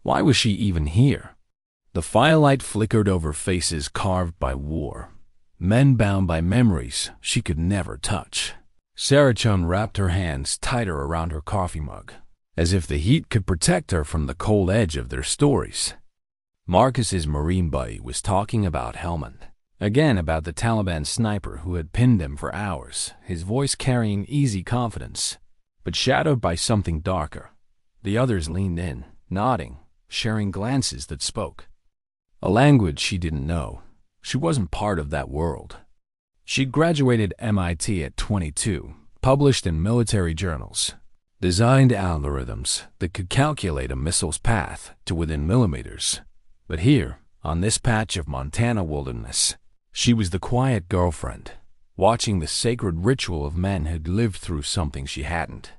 Why was she even here? The firelight flickered over faces carved by war, men bound by memories she could never touch. Sarah Chun wrapped her hands tighter around her coffee mug, as if the heat could protect her from the cold edge of their stories. Marcus's Marine buddy was talking about Helmand, again about the Taliban sniper who had pinned him for hours, his voice carrying easy confidence, but shadowed by something darker. The others leaned in, nodding, sharing glances that spoke a language she didn't know. She wasn't part of that world. She'd graduated MIT at 22, published in military journals, designed algorithms that could calculate a missile's path to within millimeters. But here, on this patch of Montana wilderness, she was the quiet girlfriend, watching the sacred ritual of men who'd lived through something she hadn't.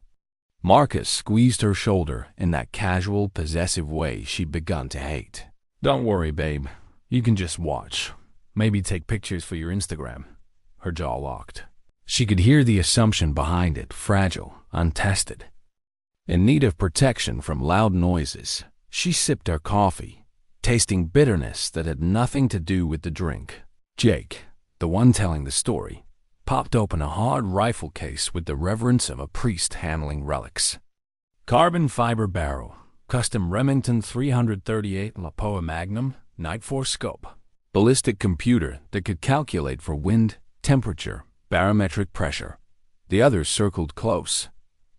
Marcus squeezed her shoulder in that casual, possessive way she'd begun to hate. "Don't worry, babe. You can just watch. Maybe take pictures for your Instagram." Her jaw locked. She could hear the assumption behind it, fragile, untested. In need of protection from loud noises, she sipped her coffee, tasting bitterness that had nothing to do with the drink. Jake, the one telling the story, popped open a hard rifle case with the reverence of a priest handling relics. Carbon fiber barrel, custom Remington 338 Lapua Magnum, Night Force scope, ballistic computer that could calculate for wind, temperature, barometric pressure. The others circled close,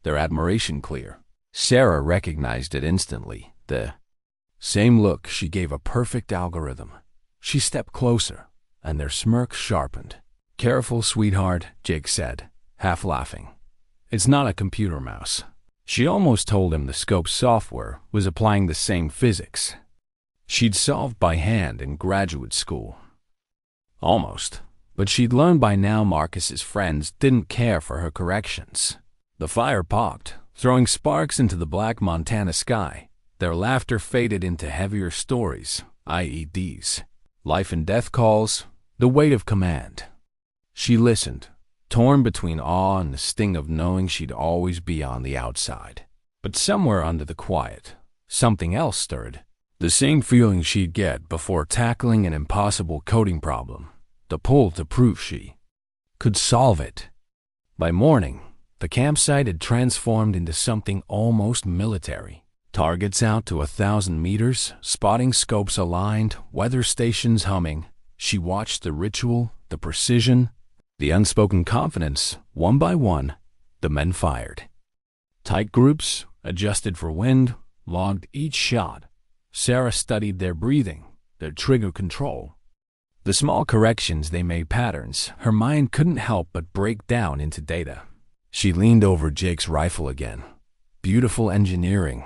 their admiration clear. Sarah recognized it instantly, the same look she gave a perfect algorithm. She stepped closer, and their smirk sharpened. "Careful, sweetheart," Jake said, half laughing. "It's not a computer mouse." She almost told him the scope's software was applying the same physics she'd solved by hand in graduate school. Almost. But she'd learned by now Marcus's friends didn't care for her corrections. The fire popped, throwing sparks into the black Montana sky. Their laughter faded into heavier stories, IEDs, life and death calls, the weight of command. She listened, torn between awe and the sting of knowing she'd always be on the outside. But somewhere under the quiet, something else stirred. The same feeling she'd get before tackling an impossible coding problem. The pull to prove she could solve it. By morning, the campsite had transformed into something almost military. Targets out to 1,000 meters, spotting scopes aligned, weather stations humming. She watched the ritual, the precision, the unspoken confidence. One by one, the men fired. Tight groups, adjusted for wind, logged each shot. Sarah studied their breathing, their trigger control. The small corrections they made patterns. Her mind couldn't help but break down into data. She leaned over Jake's rifle again. Beautiful engineering,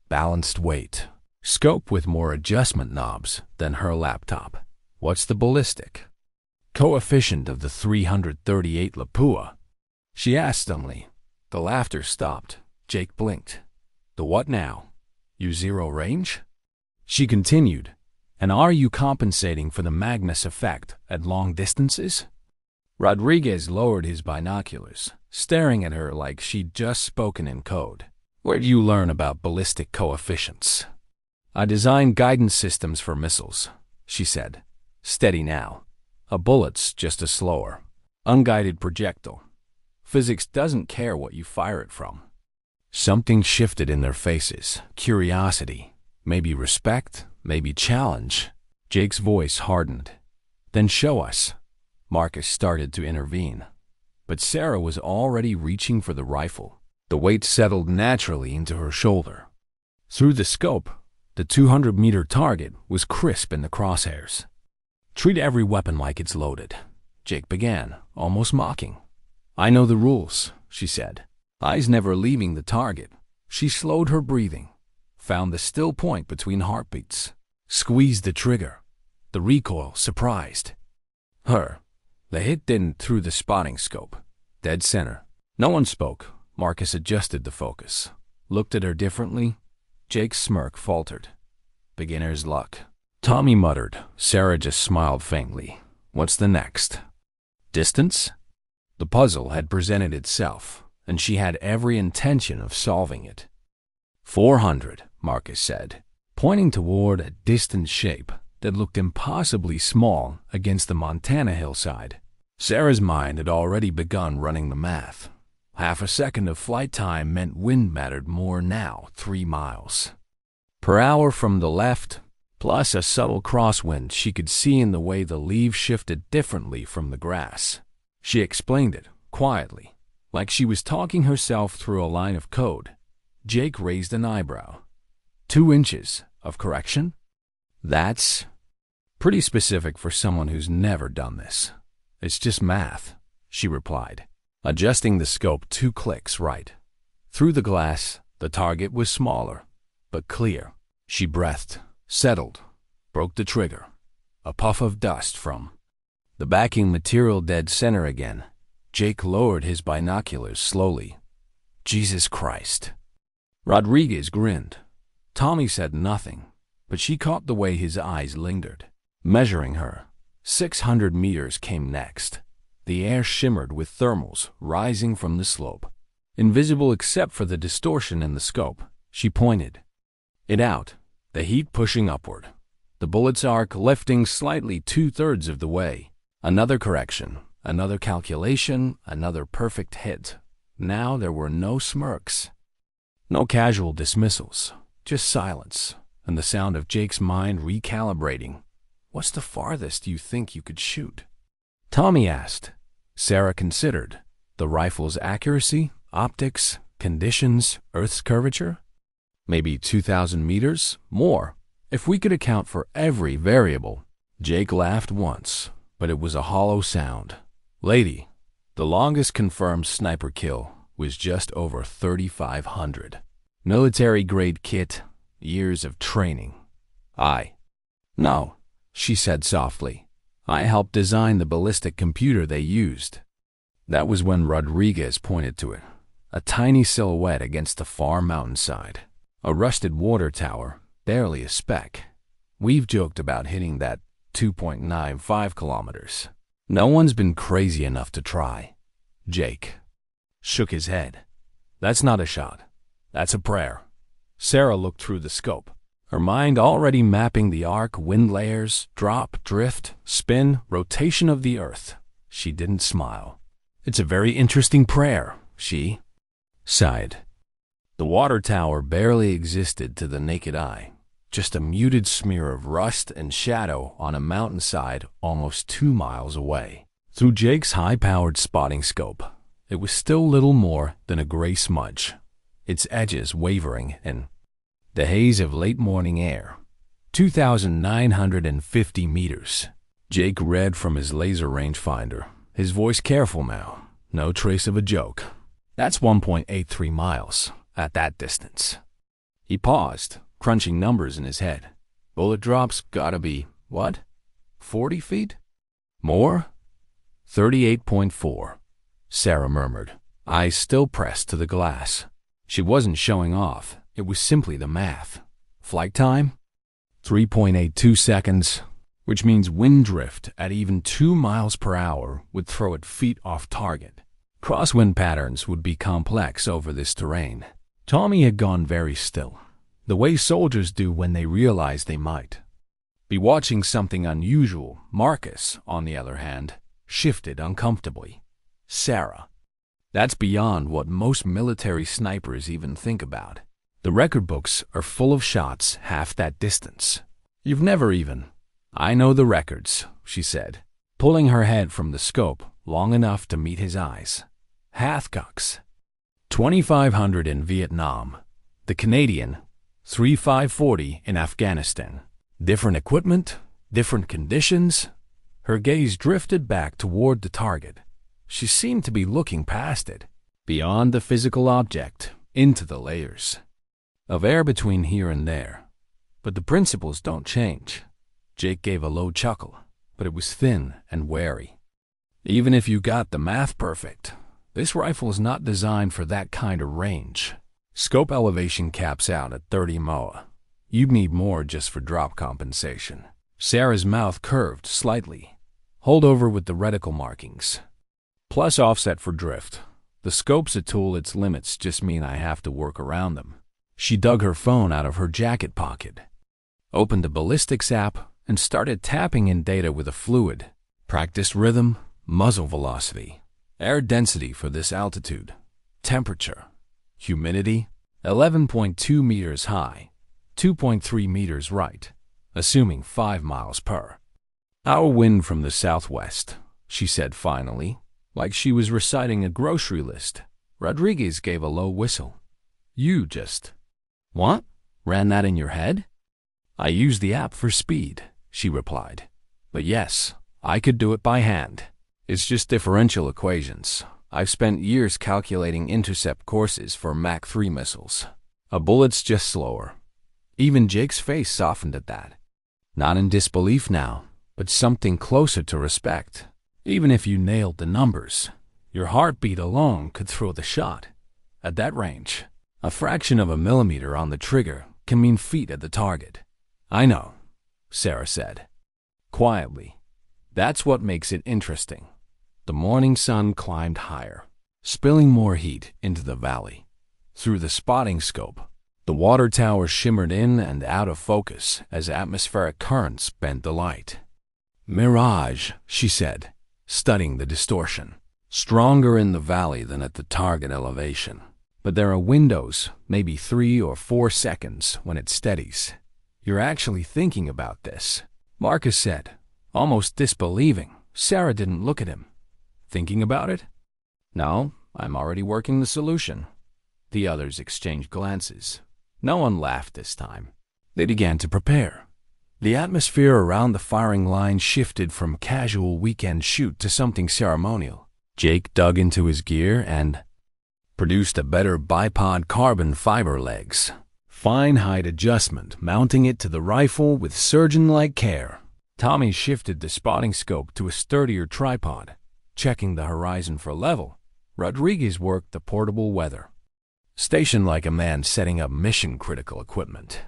balanced weight, scope with more adjustment knobs than her laptop. What's the ballistic coefficient of the 338 Lapua? She asked dumbly. The laughter stopped. Jake blinked. The what now? You zero range? She continued. And are you compensating for the Magnus effect at long distances? Rodriguez lowered his binoculars, staring at her like she'd just spoken in code. Where'd you learn about ballistic coefficients? I designed guidance systems for missiles, she said. Steady now. A bullet's just a slower, unguided projectile. Physics doesn't care what you fire it from. Something shifted in their faces. Curiosity, maybe respect, maybe challenge. Jake's voice hardened. Then show us. Marcus started to intervene. But Sarah was already reaching for the rifle. The weight settled naturally into her shoulder. Through the scope, the 200-meter target was crisp in the crosshairs. Treat every weapon like it's loaded, Jake began, almost mocking. I know the rules, she said. Eyes never leaving the target. She slowed her breathing, found the still point between heartbeats, squeezed the trigger. The recoil surprised her. The hit didn't through the spotting scope. Dead center. No one spoke. Marcus adjusted the focus, looked at her differently. Jake's smirk faltered. Beginner's luck. Tommy muttered. Sarah just smiled faintly. What's the next? Distance? The puzzle had presented itself, and she had every intention of solving it. 400, Marcus said, pointing toward a distant shape that looked impossibly small against the Montana hillside. Sarah's mind had already begun running the math. Half a second of flight time meant wind mattered more now, 3 miles per hour from the left, plus a subtle crosswind she could see in the way the leaves shifted differently from the grass. She explained it, quietly, like she was talking herself through a line of code. Jake raised an eyebrow. 2 inches of correction? That's pretty specific for someone who's never done this. It's just math, she replied, adjusting the scope 2 clicks right. Through the glass, the target was smaller, but clear. She breathed, settled, broke the trigger. A puff of dust from the backing material dead center again. Jake lowered his binoculars slowly. Jesus Christ. Rodriguez grinned. Tommy said nothing, but she caught the way his eyes lingered, measuring her. 600 meters came next. The air shimmered with thermals rising from the slope. Invisible except for the distortion in the scope, she pointed it out, the heat pushing upward. The bullet's arc lifting slightly 2/3 of the way. Another correction, another calculation, another perfect hit. Now there were no smirks, no casual dismissals, just silence, and the sound of Jake's mind recalibrating. What's the farthest you think you could shoot? Tommy asked. Sarah considered. The rifle's accuracy, optics, conditions, Earth's curvature? Maybe 2,000 meters? More, if we could account for every variable. Jake laughed once, but it was a hollow sound. Lady, the longest confirmed sniper kill was just over 3,500. Military-grade kit, years of training. No, she said softly. I helped design the ballistic computer they used. That was when Rodriguez pointed to it, a tiny silhouette against the far mountainside. A rusted water tower, barely a speck. We've joked about hitting that 2.95 kilometers. No one's been crazy enough to try. Jake shook his head. That's not a shot. That's a prayer. Sarah looked through the scope, her mind already mapping the arc, wind layers, drop, drift, spin, rotation of the Earth. She didn't smile. It's a very interesting prayer, she sighed. The water tower barely existed to the naked eye, just a muted smear of rust and shadow on a mountainside almost 2 miles away. Through Jake's high-powered spotting scope, it was still little more than a gray smudge, its edges wavering in the haze of late-morning air. 2,950 meters. Jake read from his laser rangefinder, his voice careful now, no trace of a joke. That's 1.83 miles at that distance. He paused, crunching numbers in his head. Bullet drops gotta be, what? 40 feet? More? 38.4, Sarah murmured, eyes still pressed to the glass. She wasn't showing off. It was simply the math. Flight time? 3.82 seconds, which means wind drift at even 2 miles per hour would throw it feet off target. Crosswind patterns would be complex over this terrain. Tommy had gone very still, the way soldiers do when they realize they might be watching something unusual. Marcus, on the other hand, shifted uncomfortably. Sarah. That's beyond what most military snipers even think about. The record books are full of shots half that distance. You've never even. I know the records, she said, pulling her head from the scope long enough to meet his eyes. Hathcocks. 2,500 in Vietnam. The Canadian, 3,540 in Afghanistan. Different equipment, different conditions. Her gaze drifted back toward the target. She seemed to be looking past it, beyond the physical object, into the layers of air between here and there. But the principles don't change. Jake gave a low chuckle, but it was thin and wary. Even if you got the math perfect, this rifle is not designed for that kind of range. Scope elevation caps out at 30 MOA. You'd need more just for drop compensation. Sarah's mouth curved slightly. Hold over with the reticle markings. Plus offset for drift. The scope's a tool, its limits just mean I have to work around them. She dug her phone out of her jacket pocket. opened the ballistics app, and started tapping in data with a fluid. Practiced rhythm, muzzle velocity, air density for this altitude, temperature, humidity, 11.2 meters high, 2.3 meters right, assuming 5 miles per. Our wind from the southwest, she said finally, like she was reciting a grocery list. Rodriguez gave a low whistle. You just... What? Ran that in your head? I used the app for speed, she replied. But yes, I could do it by hand. It's just differential equations. I've spent years calculating intercept courses for Mach 3 missiles. A bullet's just slower. Even Jake's face softened at that. Not in disbelief now, but something closer to respect. Even if you nailed the numbers, your heartbeat alone could throw the shot. At that range, a fraction of a millimeter on the trigger can mean feet at the target. I know, Sarah said. Quietly. That's what makes it interesting. The morning sun climbed higher, spilling more heat into the valley. Through the spotting scope, the water tower shimmered in and out of focus as atmospheric currents bent the light. Mirage, she said, studying the distortion. Stronger in the valley than at the target elevation. But there are windows, maybe 3 or 4 seconds, when it steadies. You're actually thinking about this, Marcus said, almost disbelieving. Sarah didn't look at him. Thinking about it? No, I'm already working the solution. The others exchanged glances. No one laughed this time. They began to prepare. The atmosphere around the firing line shifted from casual weekend shoot to something ceremonial. Jake dug into his gear and produced a better bipod carbon fiber legs. Fine height adjustment, mounting it to the rifle with surgeon-like care. Tommy shifted the spotting scope to a sturdier tripod, checking the horizon for level. Rodriguez worked the portable weather. Stationed like a man setting up mission-critical equipment.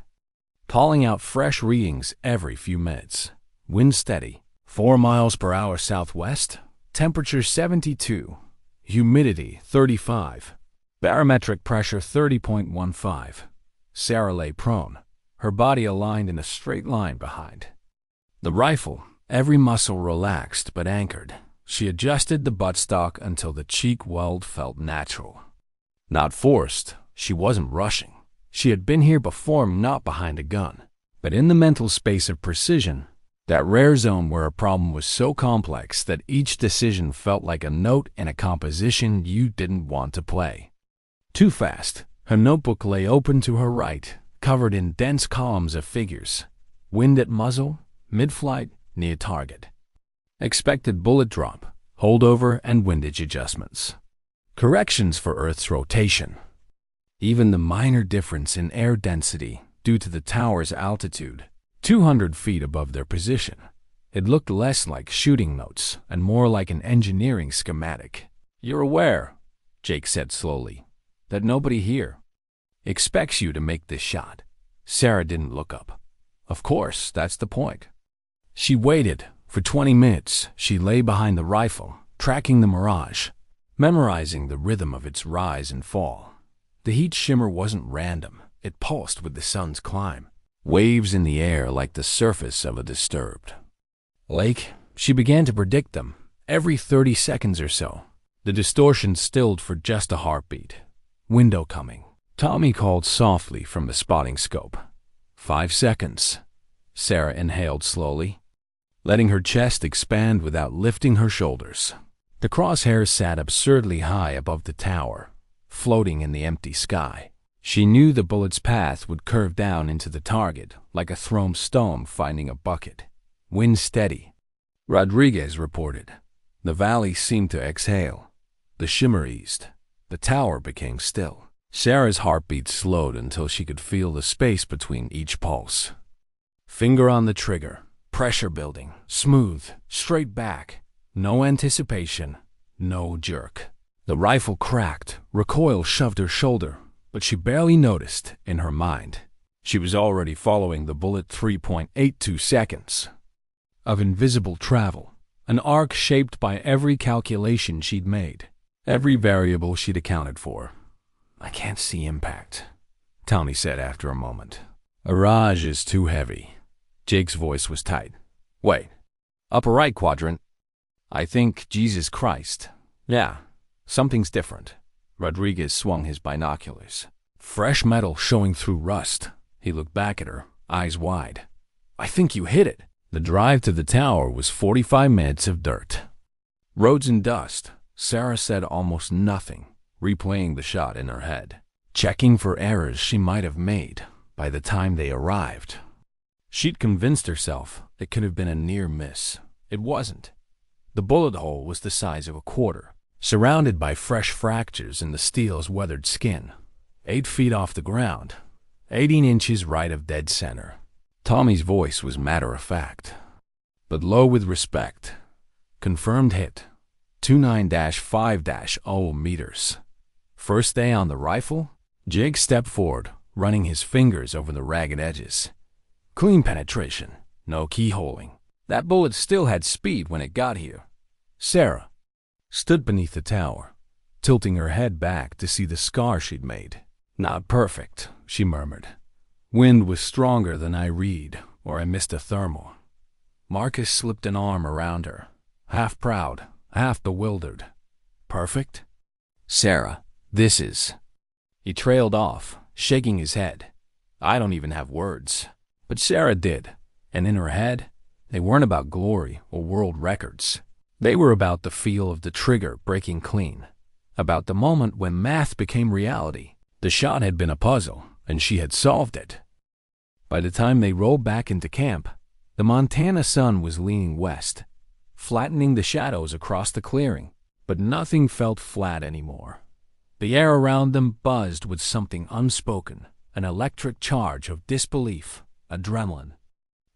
Calling out fresh readings every few minutes. Wind steady, 4 miles per hour southwest, temperature 72, humidity 35, barometric pressure 30.15. Sarah lay prone, her body aligned in a straight line behind. The rifle, every muscle relaxed but anchored. She adjusted the buttstock until the cheek weld felt natural. Not forced, she wasn't rushing. She had been here before, not behind a gun, but in the mental space of precision, that rare zone where a problem was so complex that each decision felt like a note in a composition you didn't want to play. Too fast. Her notebook lay open to her right, covered in dense columns of figures. Wind at muzzle, mid-flight, near target. Expected bullet drop, holdover and windage adjustments. Corrections for Earth's rotation. Even the minor difference in air density due to the tower's altitude, 200 feet above their position. It looked less like shooting notes and more like an engineering schematic. You're aware, Jake said slowly, that nobody here expects you to make this shot. Sarah didn't look up. Of course, that's the point. She waited. For 20 minutes, she lay behind the rifle, tracking the mirage, memorizing the rhythm of its rise and fall. The heat shimmer wasn't random. It pulsed with the sun's climb. Waves in the air like the surface of a disturbed lake. She began to predict them. Every 30 seconds or so, the distortion stilled for just a heartbeat. Window coming. Tommy called softly from the spotting scope. 5 seconds. Sarah inhaled slowly, letting her chest expand without lifting her shoulders. The crosshairs sat absurdly high above the tower, floating in the empty sky. She knew the bullet's path would curve down into the target like a thrown stone finding a bucket. Wind steady. Rodriguez reported. The valley seemed to exhale. The shimmer eased. The tower became still. Sarah's heartbeat slowed until she could feel the space between each pulse. Finger on the trigger. Pressure building. Smooth. Straight back. No anticipation. No jerk. The rifle cracked. Recoil shoved her shoulder, but she barely noticed in her mind. She was already following the bullet 3.82 seconds of invisible travel, an arc shaped by every calculation she'd made, every variable she'd accounted for. I can't see impact, Tommy said after a moment. A Raj is too heavy. Jake's voice was tight. Wait. Upper right quadrant. I think Jesus Christ. Yeah, something's different. Rodriguez swung his binoculars. Fresh metal showing through rust. He looked back at her, eyes wide. I think you hit it. The drive to the tower was 45 minutes of dirt. Roads and dust. Sarah said almost nothing, replaying the shot in her head, checking for errors she might have made by the time they arrived. She'd convinced herself it could have been a near miss. It wasn't. The bullet hole was the size of a quarter, surrounded by fresh fractures in the steel's weathered skin. 8 feet off the ground, 18 inches right of dead center. Tommy's voice was matter-of-fact, but low with respect. Confirmed hit. 29-5-0 meters. First day on the rifle? Jake stepped forward, running his fingers over the ragged edges. Clean penetration, no keyholing. That bullet still had speed when it got here. Sarah stood beneath the tower, tilting her head back to see the scar she'd made. Not perfect, she murmured. Wind was stronger than I read, or I missed a thermal. Marcus slipped an arm around her, half proud, half bewildered. Perfect? Sarah, this is... He trailed off, shaking his head. I don't even have words. But Sarah did, and in her head, they weren't about glory or world records. They were about the feel of the trigger breaking clean, about the moment when math became reality. The shot had been a puzzle, and she had solved it. By the time they rolled back into camp, the Montana sun was leaning west, flattening the shadows across the clearing, but nothing felt flat anymore. The air around them buzzed with something unspoken, an electric charge of disbelief, adrenaline,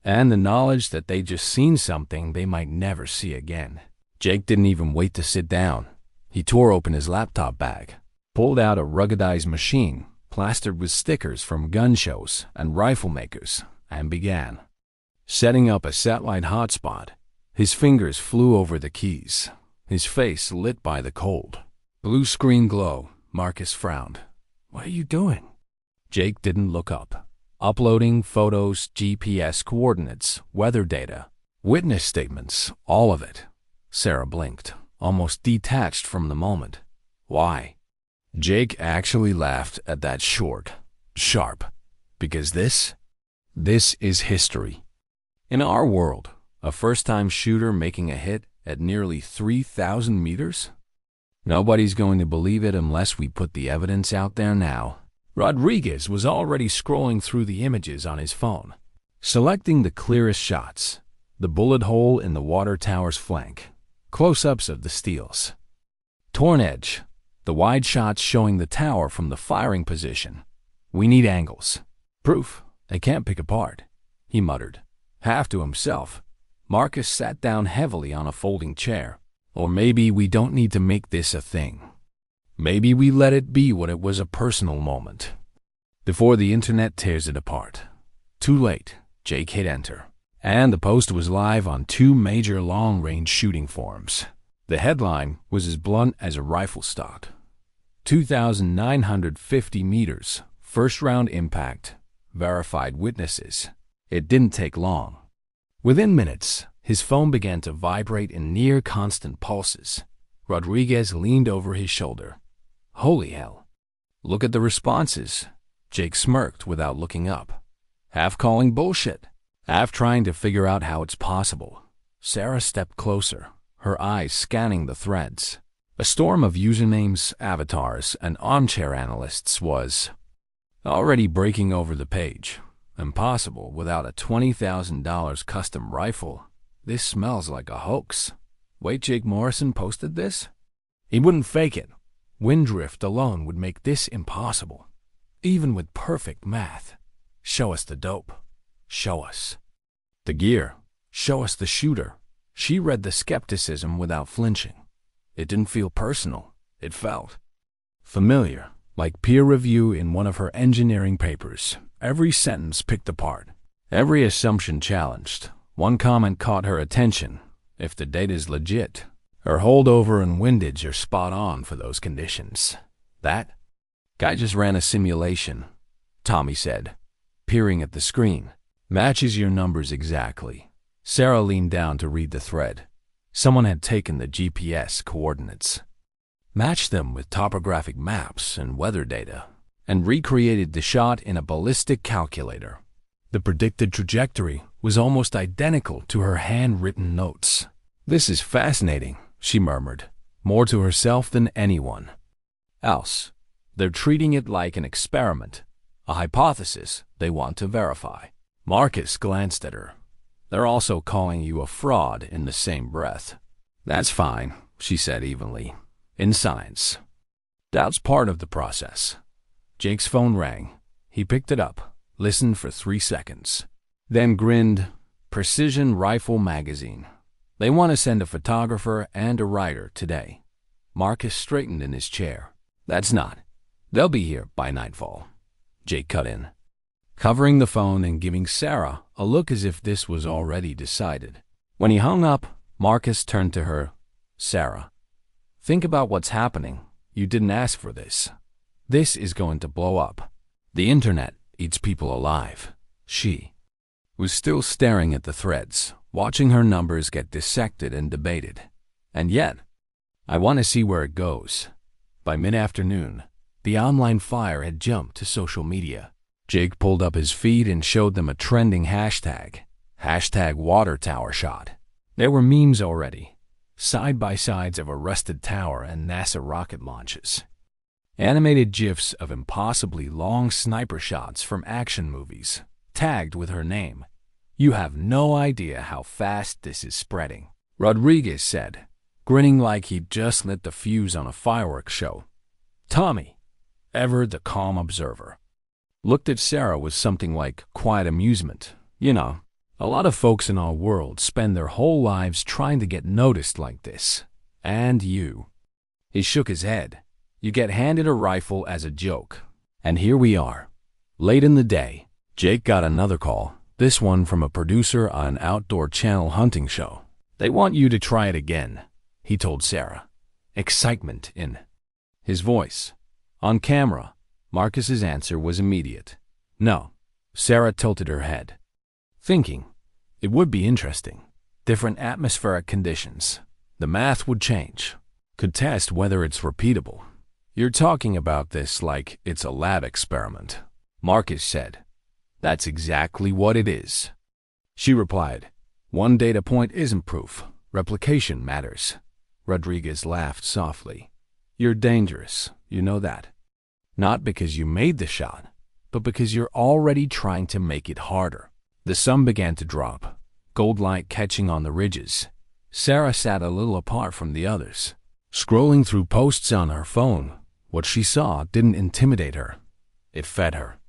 and the knowledge that they'd just seen something they might never see again. Jake didn't even wait to sit down. He tore open his laptop bag, pulled out a ruggedized machine plastered with stickers from gun shows and rifle makers, and began setting up a satellite hotspot. His fingers flew over the keys, his face lit by the cold. Blue screen glow. Marcus frowned. What are you doing? Jake didn't look up. Uploading photos, GPS coordinates, weather data, witness statements, all of it. Sarah blinked, almost detached from the moment. Why? Jake actually laughed at that short, sharp, because this is history. In our world, a first-time shooter making a hit at nearly 3,000 meters? Nobody's going to believe it unless we put the evidence out there now. Rodriguez was already scrolling through the images on his phone, selecting the clearest shots, the bullet hole in the water tower's flank, close-ups of the steels, torn edge, the wide shots showing the tower from the firing position. We need angles. Proof they can't pick apart, he muttered, half to himself. Marcus sat down heavily on a folding chair. Or maybe we don't need to make this a thing. Maybe we let it be what it was, a personal moment, before the internet tears it apart. Too late, Jake hit enter, and the post was live on 2 major long-range shooting forums. The headline was as blunt as a rifle stock. 2,950 meters, first-round impact, verified witnesses. It didn't take long. Within minutes, his phone began to vibrate in near-constant pulses. Rodriguez leaned over his shoulder. Holy hell. Look at the responses. Jake smirked without looking up, half calling bullshit, half trying to figure out how it's possible. Sarah stepped closer, her eyes scanning the threads. A storm of usernames, avatars, and armchair analysts was already breaking over the page. Impossible without a $20,000 custom rifle. This smells like a hoax. Wait, Jake Morrison posted this? He wouldn't fake it. Wind drift alone would make this impossible. Even with perfect math. Show us the dope. Show us the gear. Show us the shooter. She read the skepticism without flinching. It didn't feel personal. It felt familiar, like peer review in one of her engineering papers. Every sentence picked apart. Every assumption challenged. One comment caught her attention. If the data's legit, her holdover and windage are spot on for those conditions. That guy just ran a simulation, Tommy said. peering at the screen. Matches your numbers exactly. Sarah leaned down to read the thread. Someone had taken the GPS coordinates, matched them with topographic maps and weather data, and recreated the shot in a ballistic calculator. The predicted trajectory was almost identical to her handwritten notes. "This is fascinating," she murmured, more to herself than anyone else. "They're treating it like an experiment, a hypothesis they want to verify." Marcus glanced at her. "They're also calling you a fraud in the same breath." "That's fine," she said evenly. "In science, doubt's part of the process." Jake's phone rang. He picked it up, listened for 3 seconds, then grinned. "Precision Rifle Magazine. They want to send a photographer and a writer today." Marcus straightened in his chair. "That's not. They'll be here by nightfall," Jake cut in, covering the phone and giving Sarah a look as if this was already decided. When he hung up, Marcus turned to her. "Sarah, think about what's happening. You didn't ask for this. This is going to blow up. The internet eats people alive." She was still staring at the threads, watching her numbers get dissected and debated. "And yet, I want to see where it goes." By mid-afternoon, the online fire had jumped to social media. Jake pulled up his feed and showed them a trending hashtag. #water tower shot. There were memes already, side-by-sides of a rusted tower and NASA rocket launches. Animated GIFs of impossibly long sniper shots from action movies, tagged with her name. "You have no idea how fast this is spreading," Rodriguez said, grinning like he'd just lit the fuse on a fireworks show. Tommy, ever the calm observer, looked at Sarah with something like quiet amusement. "You know, a lot of folks in our world spend their whole lives trying to get noticed like this. And you." He shook his head. "You get handed a rifle as a joke. And here we are." Late in the day, Jake got another call, this one from a producer on an outdoor channel hunting show. "They want you to try it again," he told Sarah, excitement in his voice. On camera, Marcus's answer was immediate. "No." Sarah tilted her head, thinking it would be interesting. Different atmospheric conditions. The math would change. Could test whether it's repeatable. "You're talking about this like it's a lab experiment," Marcus said. "That's exactly what it is." She replied, "One data point isn't proof. Replication matters." Rodriguez laughed softly. "You're dangerous, you know that. Not because you made the shot, but because you're already trying to make it harder." The sun began to drop, gold light catching on the ridges. Sarah sat a little apart from the others, scrolling through posts on her phone. What she saw didn't intimidate her. It fed her.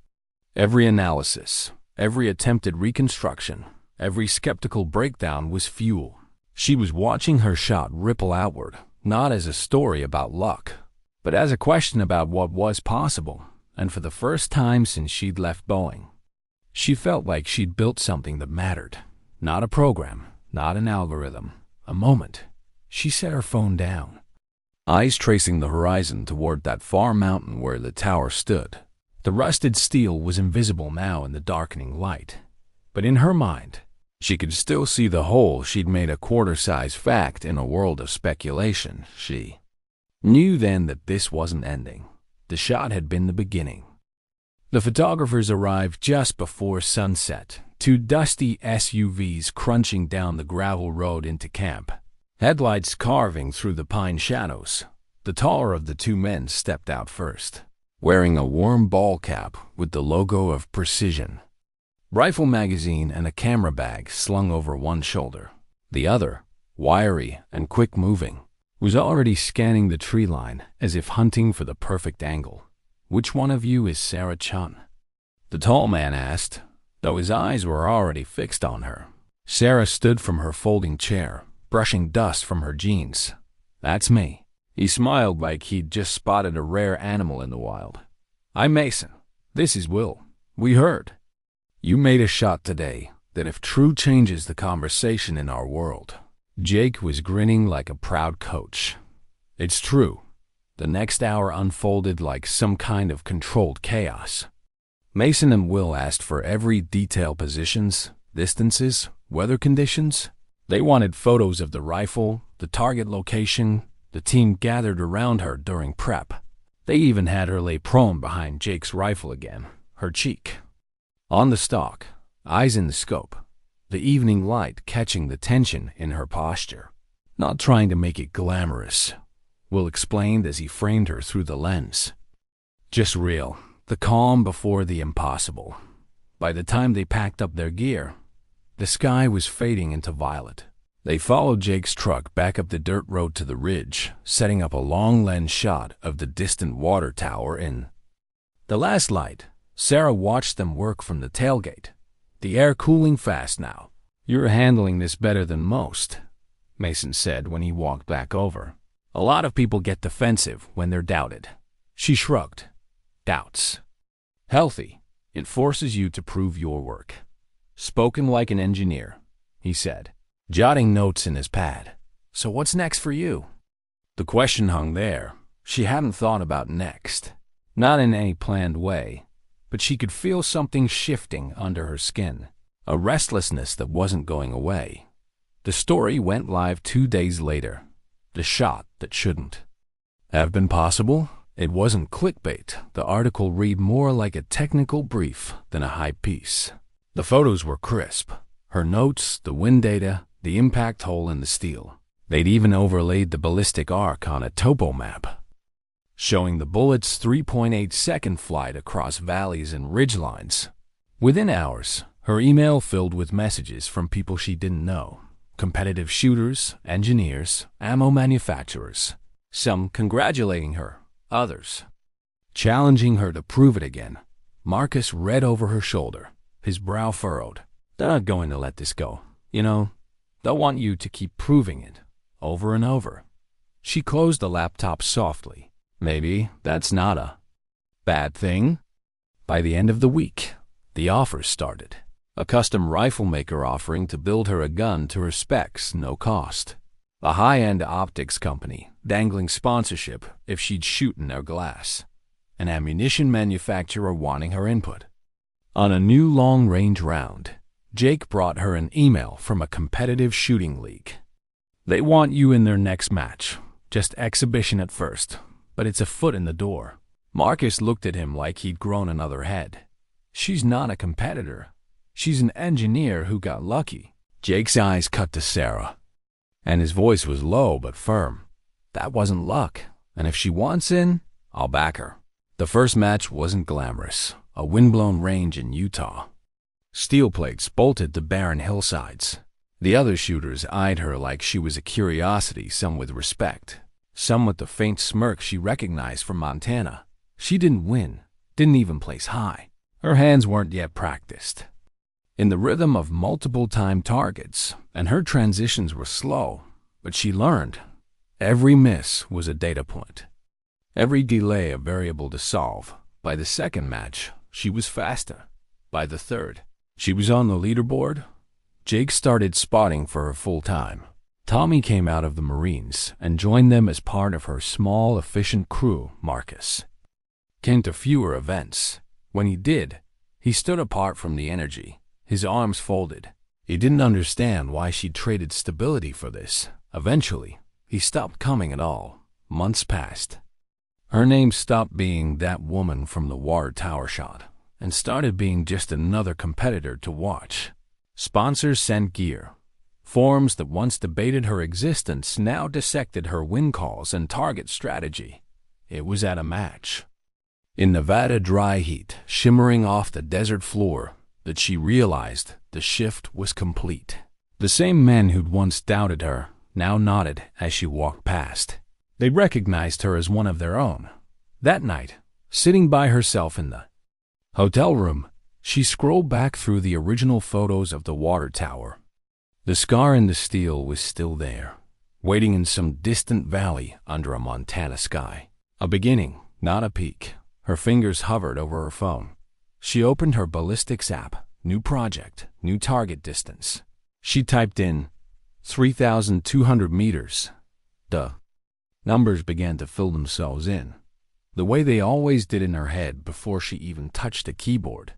Every analysis, every attempted reconstruction, every skeptical breakdown was fuel. She was watching her shot ripple outward, not as a story about luck, but as a question about what was possible. And for the first time since she'd left Boeing, she felt like she'd built something that mattered. Not a program, not an algorithm, a moment. She set her phone down, eyes tracing the horizon toward that far mountain where the tower stood. The rusted steel was invisible now in the darkening light, but in her mind, she could still see the hole she'd made a quarter-size fact in a world of speculation. She knew then that this wasn't ending. The shot had been the beginning. The photographers arrived just before sunset, 2 dusty SUVs crunching down the gravel road into camp, headlights carving through the pine shadows. The taller of the 2 men stepped out first, wearing a warm ball cap with the logo of Precision, rifle magazine and a camera bag slung over one shoulder. The other, wiry and quick-moving, was already scanning the tree line as if hunting for the perfect angle. "Which one of you is Sarah Chun?" the tall man asked, though his eyes were already fixed on her. Sarah stood from her folding chair, brushing dust from her jeans. "That's me." He smiled like he'd just spotted a rare animal in the wild. "I'm Mason. This is Will. We heard you made a shot today that if true changes the conversation in our world." Jake was grinning like a proud coach. "It's true." The next hour unfolded like some kind of controlled chaos. Mason and Will asked for every detail: positions, distances, weather conditions. They wanted photos of the rifle, the target location. The team gathered around her during prep. They even had her lay prone behind Jake's rifle again, her cheek on the stock, eyes in the scope, the evening light catching the tension in her posture. Not trying to make it glamorous, Will explained as he framed her through the lens. Just real, the calm before the impossible. By the time they packed up their gear, the sky was fading into violet. They followed Jake's truck back up the dirt road to the ridge, setting up a long lens shot of the distant water tower in the last light. Sarah watched them work from the tailgate, the air cooling fast now. "You're handling this better than most," Mason said when he walked back over. "A lot of people get defensive when they're doubted." She shrugged. "Doubts. Healthy. It forces you to prove your work." "Spoken like an engineer," he said, jotting notes in his pad. "So what's next for you?" The question hung there. She hadn't thought about next. Not in any planned way, but she could feel something shifting under her skin, a restlessness that wasn't going away. The story went live 2 days later. The shot that shouldn't have been possible. It wasn't clickbait. The article read more like a technical brief than a hype piece. The photos were crisp. Her notes, the wind data, the impact hole in the steel. They'd even overlaid the ballistic arc on a topo map, showing the bullet's 3.8-second flight across valleys and ridgelines. Within hours, her email filled with messages from people she didn't know. Competitive shooters, engineers, ammo manufacturers. Some congratulating her, others challenging her to prove it again. Marcus read over her shoulder, his brow furrowed. "They're not going to let this go. You know, they'll want you to keep proving it, over and over." She closed the laptop softly. Maybe that's not a bad thing. By the end of the week, the offers started. A custom rifle maker offering to build her a gun to her specs, no cost. A high-end optics company dangling sponsorship if she'd shoot in their glass. An ammunition manufacturer wanting her input on a new long-range round. Jake brought her an email from a competitive shooting league. "They want you in their next match. Just exhibition at first, but it's a foot in the door." Marcus looked at him like he'd grown another head. "She's not a competitor. She's an engineer who got lucky." Jake's eyes cut to Sarah, and his voice was low but firm. "That wasn't luck, and if she wants in, I'll back her." The first match wasn't glamorous. A windblown range in Utah. Steel plates bolted to barren hillsides. The other shooters eyed her like she was a curiosity, some with respect, some with the faint smirk she recognized from Montana. She didn't win, didn't even place high. Her hands weren't yet practiced in the rhythm of multiple-time targets, and her transitions were slow, but she learned. Every miss was a data point, every delay a variable to solve. By the second match, she was faster. By the third, she was on the leaderboard. Jake started spotting for her full-time. Tommy came out of the Marines and joined them as part of her small, efficient crew. Marcus came to fewer events. When he did, he stood apart from the energy, his arms folded. He didn't understand why she'd traded stability for this. Eventually, he stopped coming at all. Months passed. Her name stopped being that woman from the water tower shot and started being just another competitor to watch. Sponsors sent gear. Forums that once debated her existence now dissected her win calls and target strategy. It was at a match in Nevada dry heat, shimmering off the desert floor, that she realized the shift was complete. The same men who'd once doubted her now nodded as she walked past. They recognized her as one of their own. That night, sitting by herself in the hotel room, she scrolled back through the original photos of the water tower. The scar in the steel was still there, waiting in some distant valley under a Montana sky. A beginning, not a peak. Her fingers hovered over her phone. She opened her ballistics app. New project, new target distance. She typed in 3,200 meters. The numbers began to fill themselves in. the way they always did in her head before she even touched a keyboard.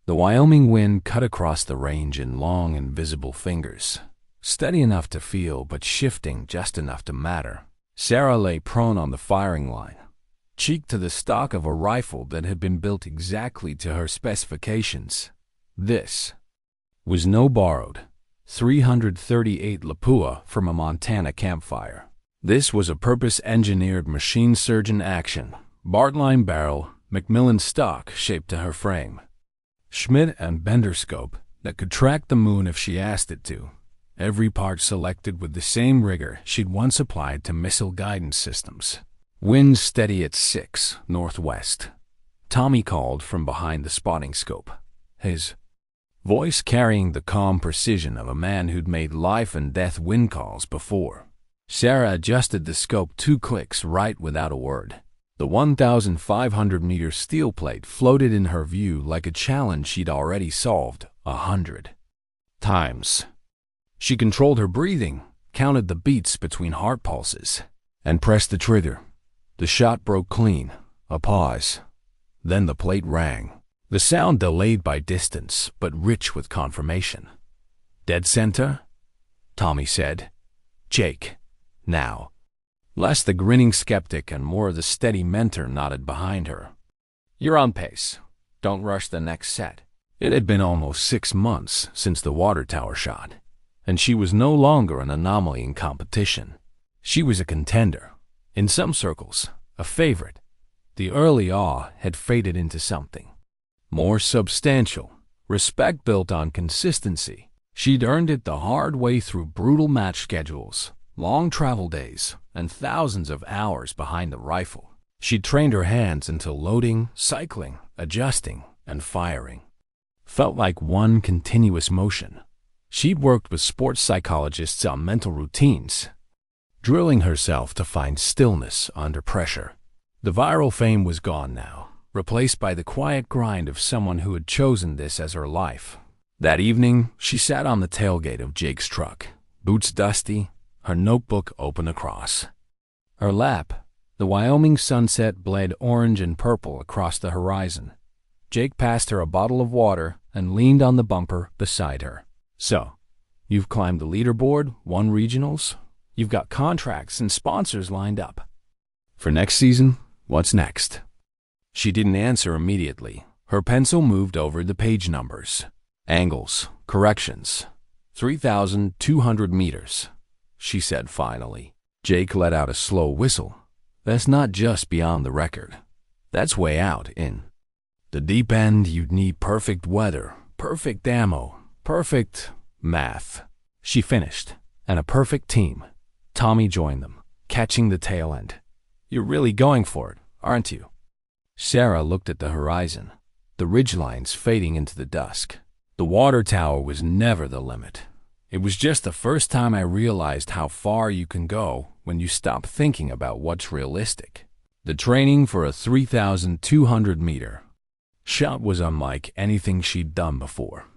The Wyoming wind cut across the range in long, invisible fingers, steady enough to feel but shifting just enough to matter. Sarah lay prone on the firing line, cheek to the stock of a rifle that had been built exactly to her specifications. This was no borrowed 338 Lapua from a Montana campfire. This was a purpose-engineered machine surgeon action, Bartline barrel, Macmillan stock shaped to her frame, Schmidt and Bender scope that could track the moon if she asked it to, every part selected with the same rigor she'd once applied to missile guidance systems. Wind steady at 6 northwest. Tommy called from behind the spotting scope, his voice carrying the calm precision of a man who'd made life-and-death wind calls before. Sarah adjusted the scope 2 clicks right without a word. The 1,500-meter steel plate floated in her view like a challenge she'd already solved 100 times. She controlled her breathing, counted the beats between heart pulses, and pressed the trigger. The shot broke clean, a pause. Then the plate rang. The sound delayed by distance, but rich with confirmation. "Dead center?" Tommy said. "Jake, now." Less the grinning skeptic and more the steady mentor nodded behind her. "You're on pace. Don't rush the next set." It had been almost 6 months since the water tower shot, and she was no longer an anomaly in competition. She was a contender. In some circles, a favorite. The early awe had faded into something more substantial, respect built on consistency. She'd earned it the hard way through brutal match schedules, long travel days, and thousands of hours behind the rifle. She'd trained her hands until loading, cycling, adjusting, and firing felt like one continuous motion. She'd worked with sports psychologists on mental routines, drilling herself to find stillness under pressure. The viral fame was gone now, replaced by the quiet grind of someone who had chosen this as her life. That evening, she sat on the tailgate of Jake's truck, boots dusty, her notebook open across her lap. The Wyoming sunset bled orange and purple across the horizon. Jake passed her a bottle of water and leaned on the bumper beside her. "So, you've climbed the leaderboard, won regionals, you've got contracts and sponsors lined up. For next season, what's next?" She didn't answer immediately. Her pencil moved over the page numbers. "Angles, corrections, 3,200 meters, she said finally. Jake let out a slow whistle. "That's not just beyond the record. That's way out in the deep end. You'd need perfect weather, perfect ammo, perfect math," she finished, "and a perfect team." Tommy joined them, catching the tail end. "You're really going for it, aren't you?" Sarah looked at the horizon, the ridgelines fading into the dusk. The water tower was never the limit. It was just the first time I realized how far you can go when you stop thinking about what's realistic. The training for a 3,200-meter shot was unlike anything she'd done before.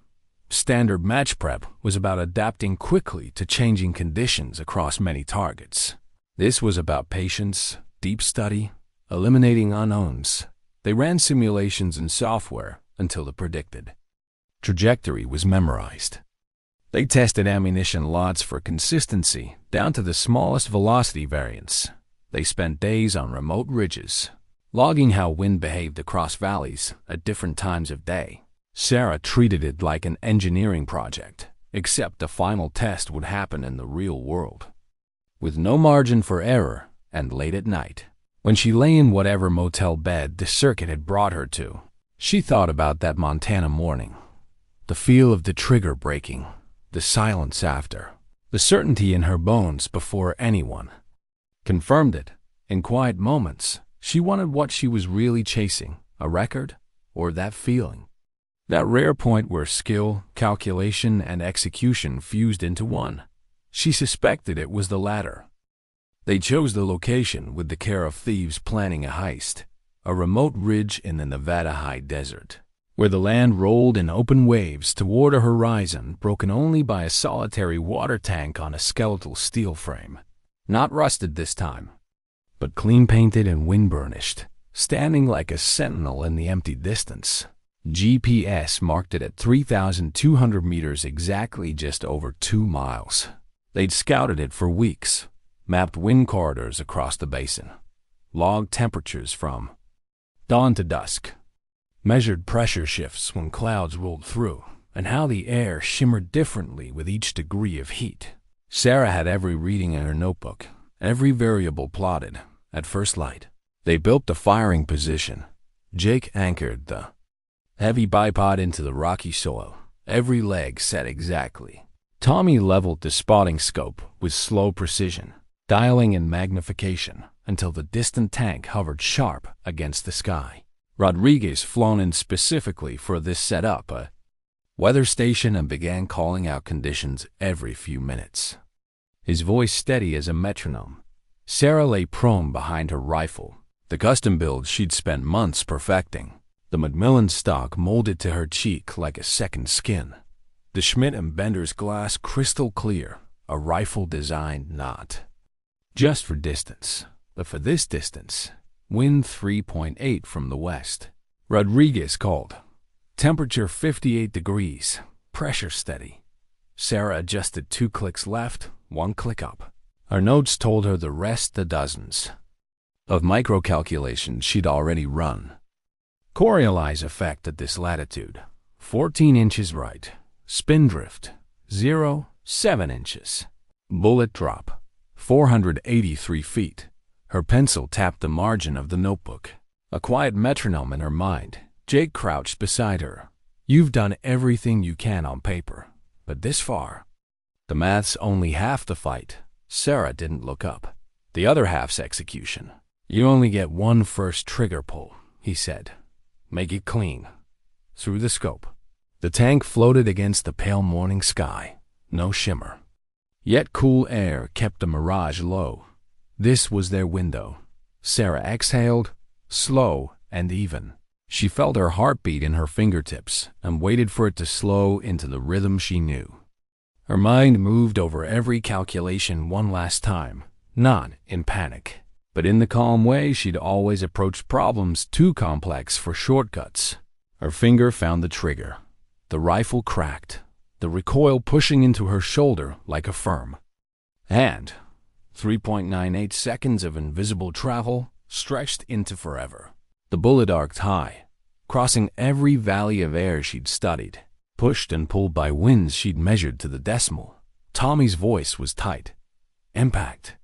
Standard match prep was about adapting quickly to changing conditions across many targets. This was about patience, deep study, eliminating unknowns. They ran simulations and software until the predicted trajectory was memorized. They tested ammunition lots for consistency, down to the smallest velocity variance. They spent days on remote ridges, logging how wind behaved across valleys at different times of day. Sarah treated it like an engineering project, except the final test would happen in the real world, with no margin for error and late at night. When she lay in whatever motel bed the circuit had brought her to, she thought about that Montana morning. The feel of the trigger breaking, the silence after, the certainty in her bones before anyone confirmed it. In quiet moments, she wanted what she was really chasing, a record or that feeling. That rare point where skill, calculation, and execution fused into one. She suspected it was the latter. They chose the location with the care of thieves planning a heist, a remote ridge in the Nevada high desert, where the land rolled in open waves toward a horizon broken only by a solitary water tank on a skeletal steel frame. Not rusted this time, but clean painted and wind-burnished. standing like a sentinel in the empty distance. GPS marked it at 3,200 meters exactly, just over 2 miles. They'd scouted it for weeks, mapped wind corridors across the basin, logged temperatures from dawn to dusk, measured pressure shifts when clouds rolled through, and how the air shimmered differently with each degree of heat. Sarah had every reading in her notebook, every variable plotted. At first light, they built the firing position. Jake anchored the heavy bipod into the rocky soil, every leg set exactly. Tommy leveled the spotting scope with slow precision, dialing in magnification until the distant tank hovered sharp against the sky. Rodriguez flown in specifically for this setup a weather station and began calling out conditions every few minutes. His voice steady as a metronome. Sarah lay prone behind her rifle, the custom build she'd spent months perfecting. The Macmillan stock molded to her cheek like a second skin. The Schmidt & Bender's glass crystal clear, a rifle designed not just for distance, but for this distance. Wind 3.8 from the west. Rodriguez called. Temperature 58 degrees, pressure steady. Sarah adjusted 2 clicks left, 1 click up. Her notes told her the rest, the dozens of micro-calculations she'd already run. Coriolis effect at this latitude, 14 inches right. Spindrift, 0, 7 inches. Bullet drop, 483 feet. Her pencil tapped the margin of the notebook. A quiet metronome in her mind. Jake crouched beside her. You've done everything you can on paper, but this far. The math's only half the fight. Sarah didn't look up. The other half's execution. You only get one first trigger pull, he said. Make it clean. Through the scope. The tank floated against the pale morning sky. No shimmer. Yet cool air kept the mirage low. This was their window. Sarah exhaled, slow and even. She felt her heartbeat in her fingertips and waited for it to slow into the rhythm she knew. Her mind moved over every calculation one last time, not in panic, but in the calm way she'd always approached problems too complex for shortcuts. Her finger found the trigger. The rifle cracked, the recoil pushing into her shoulder like a firm hand. 3.98 seconds of invisible travel stretched into forever. The bullet arced high, crossing every valley of air she'd studied, pushed and pulled by winds she'd measured to the decimal. Tommy's voice was tight. Impact.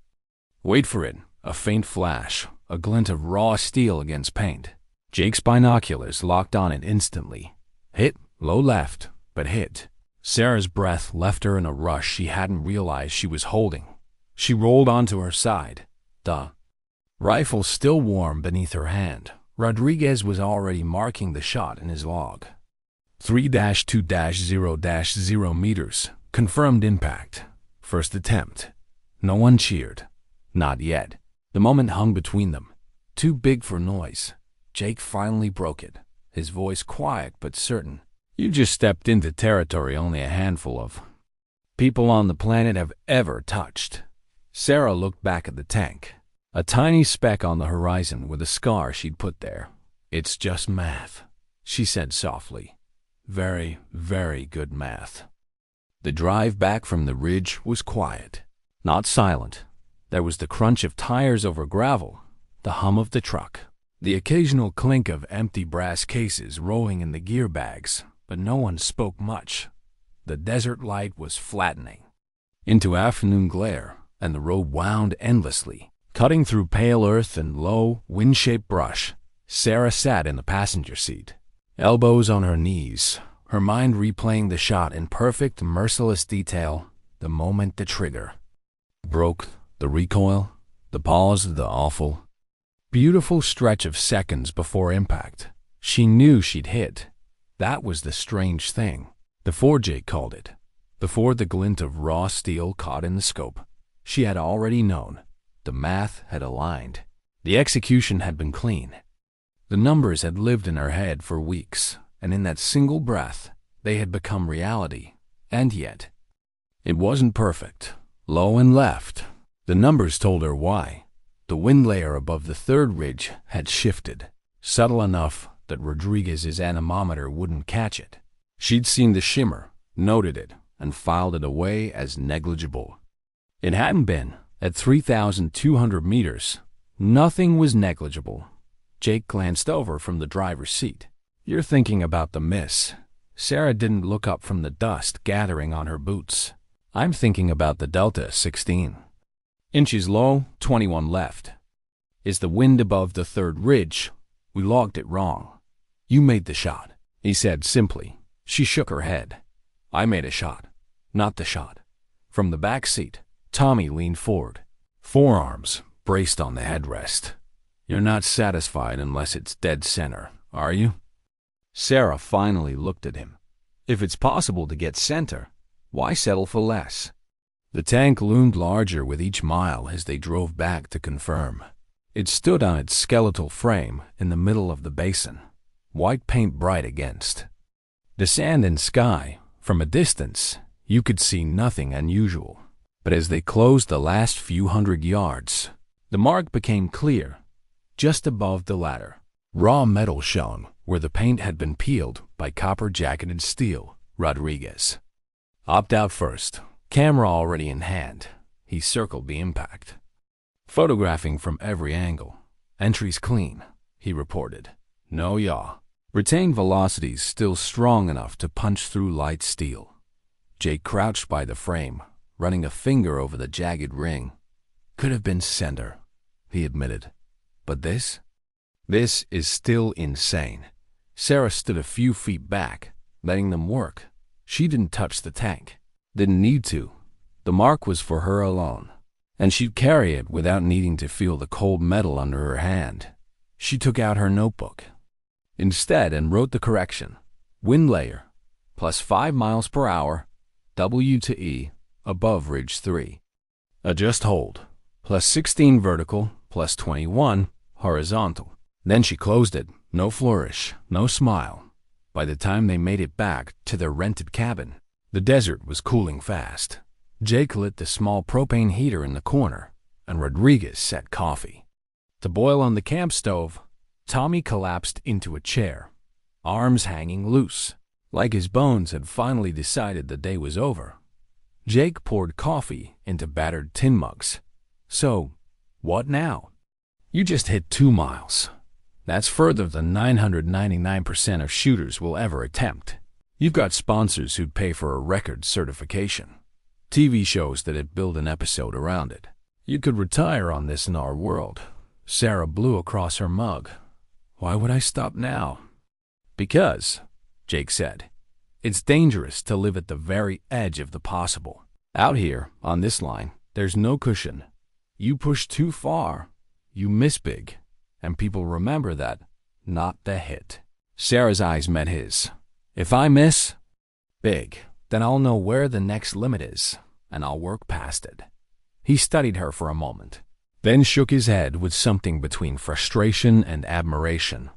Wait for it. A faint flash, a glint of raw steel against paint. Jake's binoculars locked on it instantly. Hit, low left, but hit. Sarah's breath left her in a rush she hadn't realized she was holding. She rolled onto her side. The rifle still warm beneath her hand. Rodriguez was already marking the shot in his log. 3-2-0-0 meters. Confirmed impact. First attempt. No one cheered. Not yet. The moment hung between them. Too big for noise. Jake finally broke it, his voice quiet but certain. You just stepped into territory only a handful of people on the planet have ever touched. Sarah looked back at the tank. A tiny speck on the horizon with a scar she'd put there. It's just math, she said softly. Very, very good math. The drive back from the ridge was quiet, not silent. There was the crunch of tires over gravel, the hum of the truck, the occasional clink of empty brass cases rolling in the gear bags, but no one spoke much. The desert light was flattening into afternoon glare, and the road wound endlessly, cutting through pale earth and low, wind-shaped brush. Sarah sat in the passenger seat, elbows on her knees, her mind replaying the shot in perfect, merciless detail. The moment the trigger broke, the recoil, the pause, the awful, beautiful stretch of seconds before impact. She knew she'd hit. That was the strange thing. Before Jake called it, before the glint of raw steel caught in the scope, she had already known. The math had aligned. The execution had been clean. The numbers had lived in her head for weeks, and in that single breath, they had become reality. And yet, it wasn't perfect. Low and left. The numbers told her why. The wind layer above the third ridge had shifted, subtle enough that Rodriguez's anemometer wouldn't catch it. She'd seen the shimmer, noted it, and filed it away as negligible. It hadn't been. At 3,200 meters, nothing was negligible. Jake glanced over from the driver's seat. "You're thinking about the miss." Sarah didn't look up from the dust gathering on her boots. "I'm thinking about the delta, 16 inches low, 21 left. Is the wind above the third ridge? We logged it wrong." "You made the shot," he said simply. She shook her head. "I made a shot, not the shot." From the back seat, Tommy leaned forward, forearms braced on the headrest. "You're not satisfied unless it's dead center, are you?" Sarah finally looked at him. "If it's possible to get center, why settle for less?" The tank loomed larger with each mile as they drove back to confirm. It stood on its skeletal frame in the middle of the basin, white paint bright against the sand and sky. From a distance, you could see nothing unusual. But as they closed the last few hundred yards, the mark became clear, just above the ladder. Raw metal shone where the paint had been peeled by copper-jacketed steel. Rodriguez opted out first, camera already in hand. He circled the impact, photographing from every angle. "Entries clean," he reported. "No yaw. Retained velocities still strong enough to punch through light steel." Jake crouched by the frame, running a finger over the jagged ring. "Could have been center," he admitted. "But this is still insane." Sarah stood a few feet back, letting them work. She didn't touch the tank. Didn't need to. The mark was for her alone, and she'd carry it without needing to feel the cold metal under her hand. She took out her notebook instead and wrote the correction. "Wind layer, plus 5 miles per hour, W to E, above Ridge 3. Adjust hold, plus 16 vertical, plus 21 horizontal." Then she closed it. No flourish, no smile. By the time they made it back to their rented cabin, the desert was cooling fast. Jake lit the small propane heater in the corner, and Rodriguez set coffee to boil on the camp stove. Tommy collapsed into a chair, arms hanging loose, like his bones had finally decided the day was over. Jake poured coffee into battered tin mugs. "So, what now?" "You just hit 2 miles. That's further than 999% of shooters will ever attempt. You've got sponsors who'd pay for a record certification, TV shows that'd build an episode around it. You could retire on this in our world." Sarah blew across her mug. "Why would I stop now?" "Because," Jake said, "it's dangerous to live at the very edge of the possible. Out here, on this line, there's no cushion. You push too far, you miss big. And people remember that, not the hit." Sarah's eyes met his. "If I miss big, then I'll know where the next limit is, and I'll work past it." He studied her for a moment, then shook his head with something between frustration and admiration.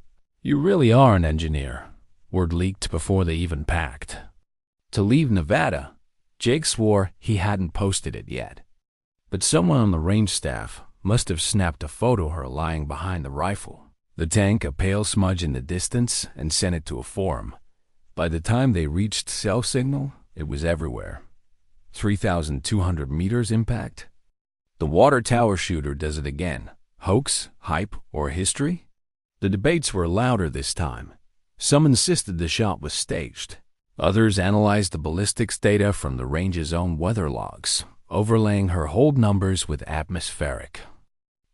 "You really are an engineer." Word leaked before they even packed to leave Nevada. Jake swore he hadn't posted it yet, but someone on the range staff must have snapped a photo of her lying behind the rifle, the tank a pale smudge in the distance, and sent it to a forum. By the time they reached cell signal, it was everywhere. 3,200 meters impact? The water tower shooter does it again. Hoax, hype, or history? The debates were louder this time. Some insisted the shot was staged. Others analyzed the ballistics data from the range's own weather logs, overlaying her hold numbers with atmospheric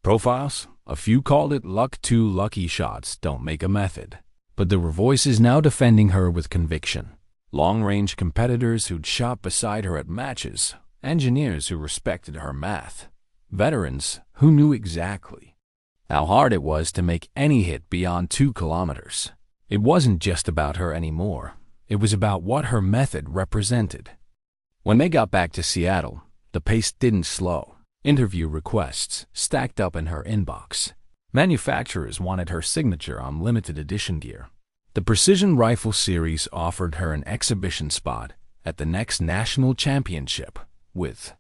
profiles. A few called it luck. 2 lucky shots don't make a method. But there were voices now defending her with conviction. Long-range competitors who'd shot beside her at matches, engineers who respected her math, veterans who knew exactly how hard it was to make any hit beyond 2 kilometers. It wasn't just about her anymore. It was about what her method represented. When they got back to Seattle, the pace didn't slow. Interview requests stacked up in her inbox. Manufacturers wanted her signature on limited edition gear. The Precision Rifle Series offered her an exhibition spot at the next national championship with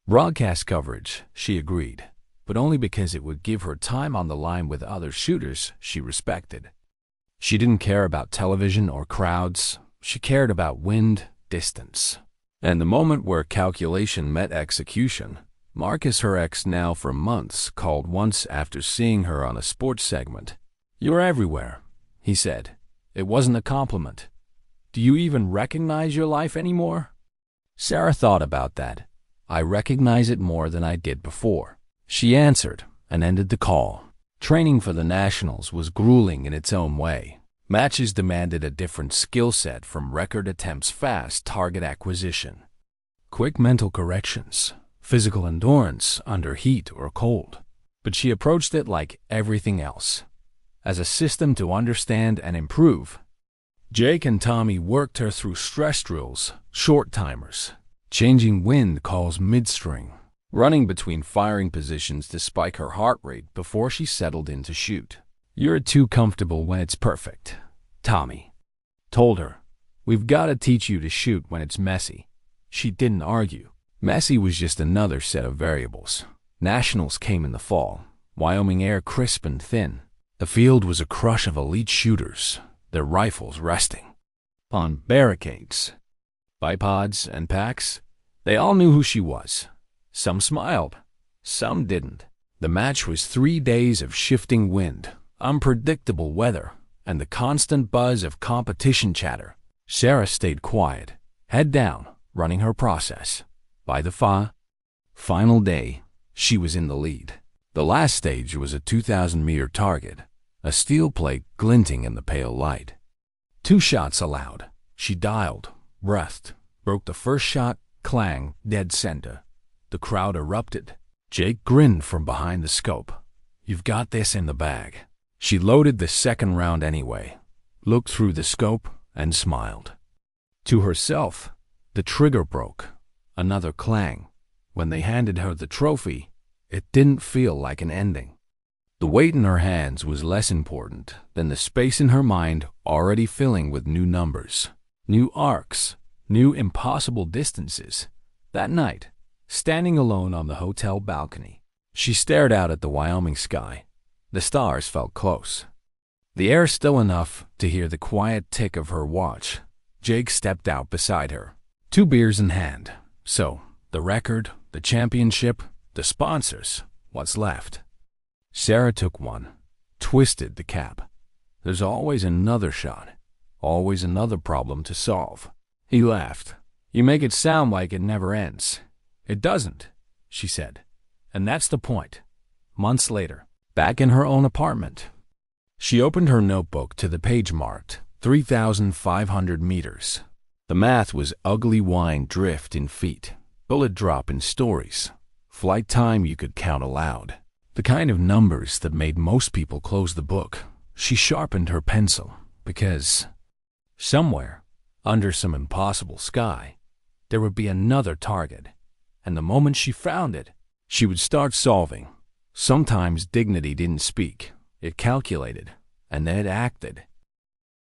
broadcast coverage. She agreed. but only because it would give her time on the line with other shooters she respected. She didn't care about television or crowds. She cared about wind, distance, and the moment where calculation met execution. Marcus, her ex now for months, called once after seeing her on a sports segment. "You're everywhere," he said. It wasn't a compliment. "Do you even recognize your life anymore?" Sarah thought about that. "I recognize it more than I did before," she answered, and ended the call. Training for the Nationals was grueling in its own way. Matches demanded a different skill set, from record attempts, fast target acquisition, quick mental corrections, physical endurance under heat or cold. But she approached it like everything else, as a system to understand and improve. Jake and Tommy worked her through stress drills, short timers, changing wind calls midstring, running between firing positions to spike her heart rate before she settled in to shoot. "You're too comfortable when it's perfect," Tommy told her. "We've got to teach you to shoot when it's messy." She didn't argue. Messy was just another set of variables. Nationals came in the fall. Wyoming air crisp and thin. The field was a crush of elite shooters, their rifles resting on barricades, bipods, and packs. They all knew who she was. Some smiled, some didn't. The match was 3 days of shifting wind, unpredictable weather, and the constant buzz of competition chatter. Sarah stayed quiet, head down, running her process. By the final day, she was in the lead. The last stage was a 2,000-meter target, a steel plate glinting in the pale light. 2 shots allowed. She dialed, breathed, broke the first shot, clang, dead center. The crowd erupted. Jake grinned from behind the scope. "You've got this in the bag." She loaded the second round anyway, looked through the scope, and smiled. To herself, the trigger broke. Another clang. When they handed her the trophy, it didn't feel like an ending. The weight in her hands was less important than the space in her mind, already filling with new numbers, new arcs, new impossible distances. That night, standing alone on the hotel balcony, she stared out at the Wyoming sky. The stars felt close. The air still enough to hear the quiet tick of her watch. Jake stepped out beside her, 2 beers in hand. So, the record, the championship, the sponsors, what's left? Sarah took one, twisted the cap. "There's always another shot, always another problem to solve." He laughed. "You make it sound like it never ends." "It doesn't," she said. "And that's the point." Months later, back in her own apartment, she opened her notebook to the page marked 3,500 meters. The math was ugly wine drift in feet, bullet drop in stories, flight time you could count aloud. The kind of numbers that made most people close the book. She sharpened her pencil because somewhere, under some impossible sky, there would be another target. And the moment she found it, she would start solving. Sometimes dignity didn't speak. It calculated, and then it acted.